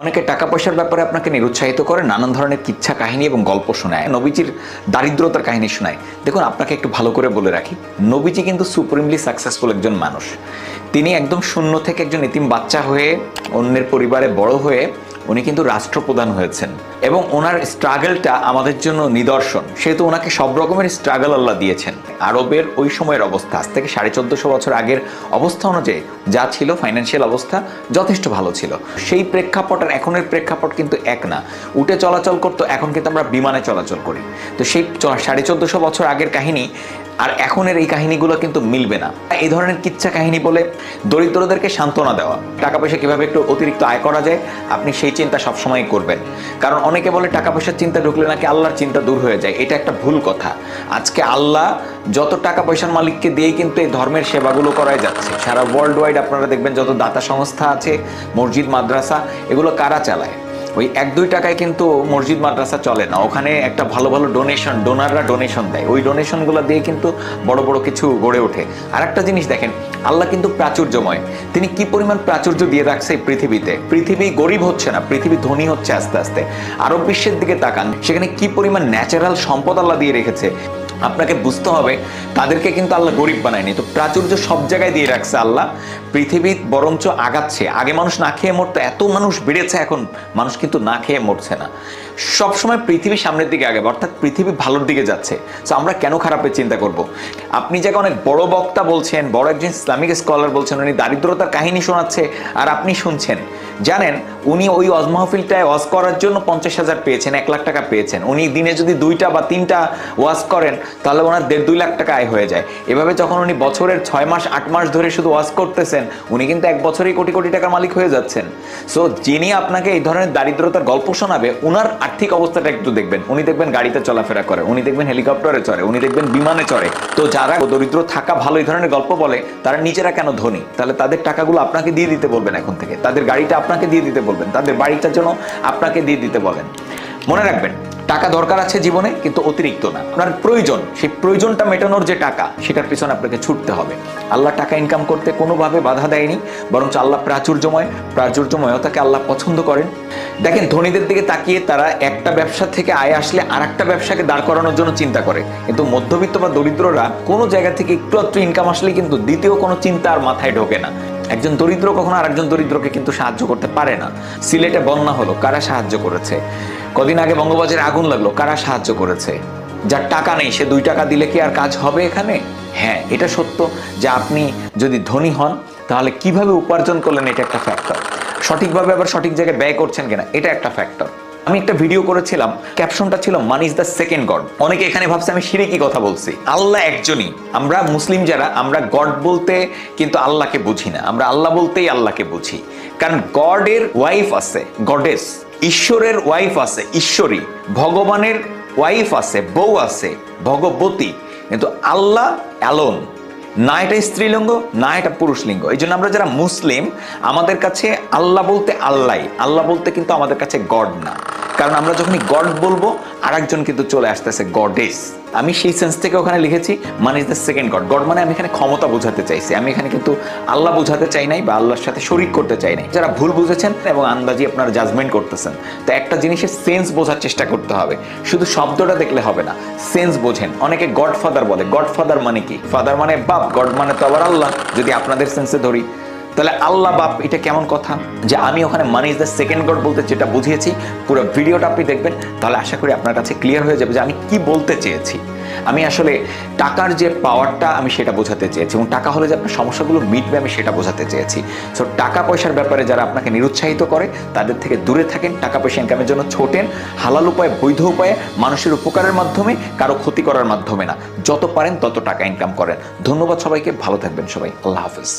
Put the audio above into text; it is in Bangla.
অনেকে টাকা পয়সার ব্যাপারে আপনাকে নিরুৎসাহিত করে নানান ধরনের কিচ্ছা কাহিনী এবং গল্প শোনায়, নবীজির দারিদ্রতার কাহিনী শোনায়। দেখুন, আপনাকে একটু ভালো করে বলে রাখি, নবীজি কিন্তু সুপ্রিমলি সাকসেসফুল একজন মানুষ। তিনি একদম শূন্য থেকে একজন এতিম বাচ্চা হয়ে অন্যের পরিবারে বড় হয়ে উনি কিন্তু রাষ্ট্রপ্রধান হয়েছেন এবং ওনার স্ট্রাগলটা আমাদের জন্য নিদর্শন। সেহেতু ওনাকে সব রকমের স্ট্রাগল আল্লাহ দিয়েছেন। আরবের ওই সময়ের অবস্থা আজ থেকে 1450 বছর আগের অবস্থা অনুযায়ী যা ছিল, ফাইন্যান্সিয়াল অবস্থা যথেষ্ট ভালো ছিল। সেই প্রেক্ষাপট আর এখনের প্রেক্ষাপট কিন্তু এক না। উঠে চলাচল করতো, এখন কিন্তু আমরা বিমানে চলাচল করি। তো সেই 1450 বছর আগের কাহিনী আর এখনের এই কাহিনীগুলো কিন্তু মিলবে না। এই ধরনের কিচ্ছা কাহিনী বলে দরিদ্রদেরকে সান্ত্বনা দেওয়া, টাকা পয়সা কীভাবে একটু অতিরিক্ত আয় করা যায়, আপনি সেই চিন্তা সবসময় করবেন। কারণ অনেকে বলে টাকা পয়সার চিন্তা ঢুকলে নাকি আল্লাহর চিন্তা দূর হয়ে যায়। এটা একটা ভুল কথা। আজকে আল্লাহ যত টাকা পয়সার মালিককে দিয়েই কিন্তু এই ধর্মের সেবাগুলো করাই যাচ্ছে। সারা ওয়ার্ল্ড ওয়াইড আপনারা দেখবেন যত দাতা সংস্থা আছে, মসজিদ মাদ্রাসা, এগুলো কারা চালায়? ওই 1-2 টাকায় কিন্তু মসজিদ মাদ্রাসা চলে না। ওখানে একটা ভালো ভালো ডোনাররা ডোনেশন দেয়। ওই ডোনেশনগুলো দিয়ে কিন্তু বড় বড় কিছু গড়ে ওঠে। আর একটা জিনিস দেখেন, আল্লাহ কিন্তু প্রাচুর্যময়। তিনি কি পরিমাণ প্রাচুর্য দিয়ে রাখছে এই পৃথিবীতে। পৃথিবী গরিব হচ্ছে না, পৃথিবী ধনী হচ্ছে আস্তে আস্তে। আরব বিশ্বের দিকে তাকান, সেখানে কি পরিমাণ ন্যাচারাল সম্পদ আল্লাহ দিয়ে রেখেছে। আপনাকে বুঝতে হবে তাদেরকে কিন্তু আল্লাহ গরিব বানায়নি। তো প্রাচুর্য সব জায়গায় দিয়ে রাখছে আল্লাহ। পৃথিবী বরঞ্চ আগাচ্ছে। আগে মানুষ না খেয়ে মরতো, এত মানুষ বেড়েছে, এখন মানুষ কিন্তু না খেয়ে মরছে না। সবসময় পৃথিবী সামনের দিকে আগে, অর্থাৎ পৃথিবী ভালোর দিকে যাচ্ছে। তো আমরা কেন খারাপের চিন্তা করব? আপনি যাকে অনেক বড় বক্তা বলছেন, বড় একজন ইসলামিক স্কলার বলছেন, উনি দারিদ্রতার কাহিনী শোনাচ্ছে আর আপনি শুনছেন। জানেন, উনি ওই ওয়াজ মাহফিলটায় ওয়াজ করার জন্য 50,000 পেয়েছেন, 1 লাখ টাকা পেয়েছেন। উনি দিনে যদি 2টা বা 3টা ওয়াজ করেন তাহলে ওনার 1.5-2 লাখ টাকা আয় হয়ে যায়। এভাবে যখন উনি বছরের 6 মাস 8 মাস ধরে শুধু ওয়াজ করতেছেন, উনি কিন্তু এক বছরেই কোটি কোটি টাকার মালিক হয়ে যাচ্ছেন। সো যিনি আপনাকে এই ধরনের দারিদ্রতার গল্প শোনাবে, ওনার আর্থিক অবস্থাটা একটু দেখবেন। উনি দেখবেন গাড়িতে চলাফেরা করে, উনি দেখবেন হেলিকপ্টারে চড়ে, উনি দেখবেন বিমানে চড়ে। তো যারা দরিদ্র থাকা ভালো এই ধরনের গল্প বলে, তারা নিজেরা কেন ধনী? তাহলে তাদের টাকাগুলো আপনাকে দিয়ে দিতে বলবেন এখন থেকে, তাদের গাড়িটা আপনাকে দিয়ে দিতে বলবেন, তাদের বাড়িটার জন্য আপনাকে দিয়ে দিতে বলেন। মনে রাখবেন, টাকা দরকার আছে জীবনে, কিন্তু অতিরিক্ত না। আপনার প্রয়োজন, সেই প্রয়োজনটা মেটানোর যে টাকা, সেটার পিছনে আপনাকে ছুটতে হবে। আল্লাহ টাকা ইনকাম করতে কোনোভাবে বাধা দেয়নি, বরঞ্চ আল্লাহ প্রাচুর্যময়তাকে আল্লাহ পছন্দ করেন। দেখেন, ধনীদের দিকে তাকিয়ে তারা একটা ব্যবসা থেকে আয় আসলে আর একটা ব্যবসাকে দাঁড় করানোর জন্য চিন্তা করে, কিন্তু মধ্যবিত্ত বা দরিদ্ররা কোনো জায়গা থেকে একটু ইনকাম আসলে কিন্তু দ্বিতীয় কোনো চিন্তা আর মাথায় ঢোকে না। একজন দরিদ্র কখনো আরেকজন দরিদ্রকে কিন্তু সাহায্য করতে পারে না। সিলেটে বন্যা হলো, কারা সাহায্য করেছে? কদিন আগে বঙ্গবাজারে আগুন লাগলো, কারা সাহায্য করেছে? যার টাকা নেই সে 2 টাকা দিলে কি আর কাজ হবে এখানে? হ্যাঁ, এটা সত্য যে আপনি যদি ধনী হন তাহলে কিভাবে উপার্জন করলেন এটা একটা ফ্যাক্টর। সঠিকভাবে আবার সঠিক জায়গায় ব্যয় করছেন কিনা এটা একটা ফ্যাক্টর। আমি একটা ভিডিও করেছিলাম, ক্যাপশনটা ছিল money is the second god. অনেকে এখানে ভাবছে আমি শিরকি কথা বলছি। আল্লাহ একজনই। আমরা মুসলিম যারা, আমরা গড বলতে কিন্তু আল্লাহকে বুঝি না, আমরা আল্লাহ বলতেই আল্লাহকে বুঝি। কারণ গডের ওয়াইফ আছে গডেস, ঈশ্বরের ওয়াইফ আছে ঈশ্বরী, ভগবানের ওয়াইফ আছে বউ আছে ভগবতী, কিন্তু আল্লাহ অ্যালোন। না এটা স্ত্রীলিঙ্গ, না এটা পুরুষলিঙ্গ। এই জন্য আমরা যারা মুসলিম, আমাদের কাছে আল্লাহ বলতে আল্লাহ বলতে কিন্তু আমাদের কাছে গড না। কারণ আমরা যখনই গড বলবো, আরেকজন কিন্তু চলে আসতেছে গডেস। আমি সেই সেন্স থেকে ওখানে লিখেছি মান is the second god. God মানে আমি এখানে ক্ষমতা বোঝাতে চাইছি, আমি এখানে কিন্তু আল্লাহ বোঝাতে চাই নাই বা আল্লাহর সাথে শরিক করতে চাই নাই। যারা ভুল বুঝেছেন এবং আন্দাজি আপনারা জাজমেন্ট করতেছেন, তো একটা জিনিসের সেন্স বোঝার চেষ্টা করতে হবে। শুধু শব্দটা দেখলে হবে না, সেন্স বোঝেন। অনেকে গডফাদার বলে, গডফাদার মানে কি? ফাদার মানে বাপ, গড মানে তো আবার আল্লাহ। যদি আপনাদের সেন্সে ধরি, তাহলে আল্লাহ বাপ, এটা কেমন কথা? যে আমি ওখানে money is the second god বলতে যেটা বুঝিয়েছি, পুরো ভিডিওটা আপনি দেখবেন, তাহলে আশা করি আপনার কাছে ক্লিয়ার হয়ে যাবে যে আমি কি বলতে চেয়েছি। আমি আসলে টাকার যে পাওয়ারটা, আমি সেটা বোঝাতে চেয়েছি, এবং টাকা হলে যে আপনার সমস্যাগুলো মিটবে, আমি সেটা বোঝাতে চেয়েছি। সো টাকা পয়সার ব্যাপারে যারা আপনাকে নিরুৎসাহিত করে, তাদের থেকে দূরে থাকেন। টাকা পয়সা ইনকামের জন্য ছোটেন হালাল উপায়ে, বৈধ উপায়ে, মানুষের উপকারের মাধ্যমে, কারো ক্ষতি করার মাধ্যমে না। যত পারেন তত টাকা ইনকাম করেন। ধন্যবাদ সবাইকে, ভালো থাকবেন সবাই। আল্লাহ হাফেজ।